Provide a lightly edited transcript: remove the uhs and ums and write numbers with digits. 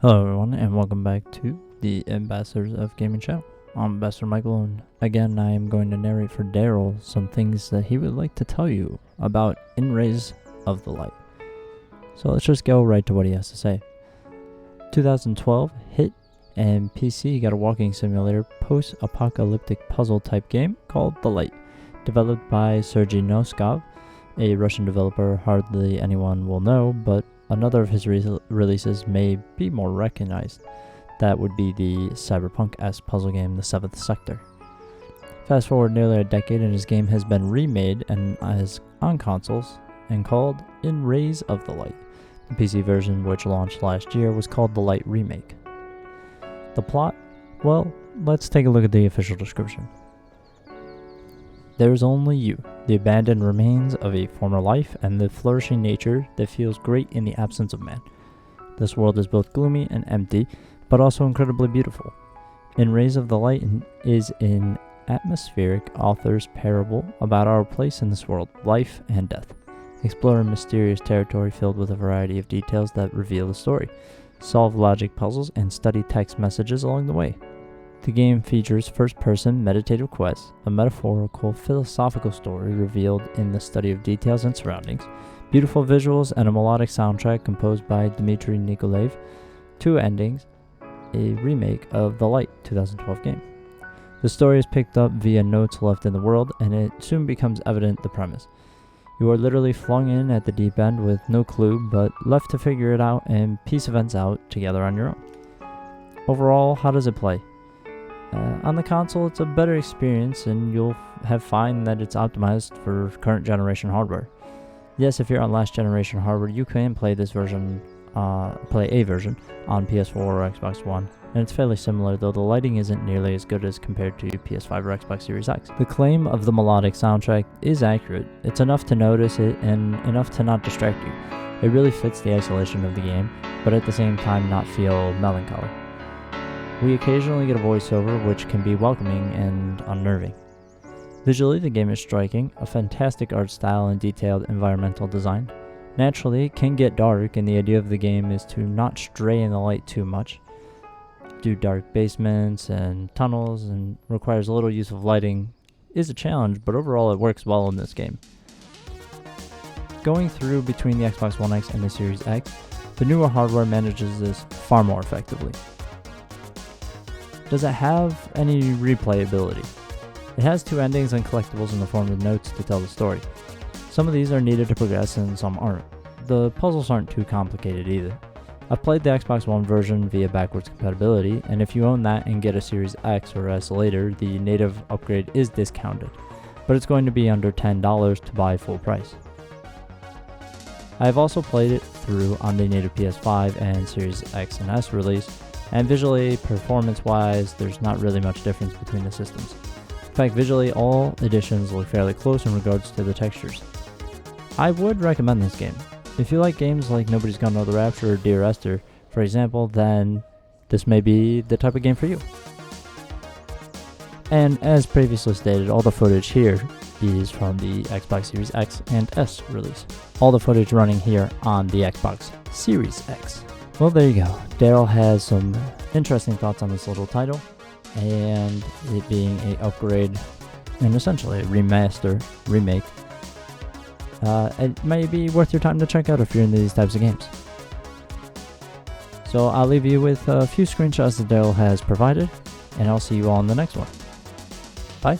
Hello everyone and welcome back to the Ambassadors of Gaming channel. I'm Ambassador Michael, and again I am going to narrate for Darrell some things that he would like to tell you about In Rays of the Light. So let's just go right to what he has to say. 2012 hit and PC got a walking simulator post-apocalyptic puzzle type game called The Light, developed by Sergei Noskov, a Russian developer hardly anyone will know, but another of his releases may be more recognized. That would be the cyberpunk-esque puzzle game, The Seventh Sector. Fast forward nearly a decade and his game has been remade and is on consoles and called In Rays of the Light. The PC version, which launched last year, was called The Light Remake. The plot? Well, let's take a look at the official description. There is only you, the abandoned remains of a former life, and the flourishing nature that feels great in the absence of man. This world is both gloomy and empty, but also incredibly beautiful. In Rays of the Light is an atmospheric author's parable about our place in this world, life and death. Explore a mysterious territory filled with a variety of details that reveal the story. Solve logic puzzles and study text messages along the way. The game features first-person meditative quests, a metaphorical philosophical story revealed in the study of details and surroundings, beautiful visuals, and a melodic soundtrack composed by Dmitry Nikolaev, 2 endings, a remake of the Light 2012 game. The story is picked up via notes left in the world, and it soon becomes evident the premise. You are literally flung in at the deep end with no clue, but left to figure it out and piece events out together on your own. Overall, how does it play? On the console, it's a better experience, and you'll find that it's optimized for current generation hardware. Yes, if you're on last generation hardware, you can play this version, play a version on PS4 or Xbox One, and it's fairly similar, though the lighting isn't nearly as good as compared to PS5 or Xbox Series X. The claim of the melodic soundtrack is accurate. It's enough to notice it and enough to not distract you. It really fits the isolation of the game, but at the same time not feel melancholy. We occasionally get a voiceover, which can be welcoming and unnerving. Visually, the game is striking, a fantastic art style and detailed environmental design. Naturally, it can get dark, and the idea of the game is to not stray in the light too much. Do dark basements and tunnels, and requires a little use of lighting is a challenge, but overall it works well in this game. Going through between the Xbox One X and the Series X, the newer hardware manages this far more effectively. Does it have any replayability? It has 2 endings and collectibles in the form of notes to tell the story. Some of these are needed to progress and some aren't. The puzzles aren't too complicated either. I've played the Xbox One version via backwards compatibility, and if you own that and get a Series X or S later, the native upgrade is discounted, but it's going to be under $10 to buy full price. I have also played it through on the native PS5 and Series X and S release, and visually, performance-wise, there's not really much difference between the systems. In fact, visually, all editions look fairly close in regards to the textures. I would recommend this game. If you like games like Nobody's Gonna Know the Rapture or Dear Esther, for example, then this may be the type of game for you. And as previously stated, all the footage here is from the Xbox Series X and S release. All the footage running here on the Xbox Series X. Well, there you go. Darrell has some interesting thoughts on this little title, and it being an upgrade and essentially a remake. It may be worth your time to check out if you're into these types of games. So I'll leave you with a few screenshots that Darrell has provided, and I'll see you all in the next one. Bye.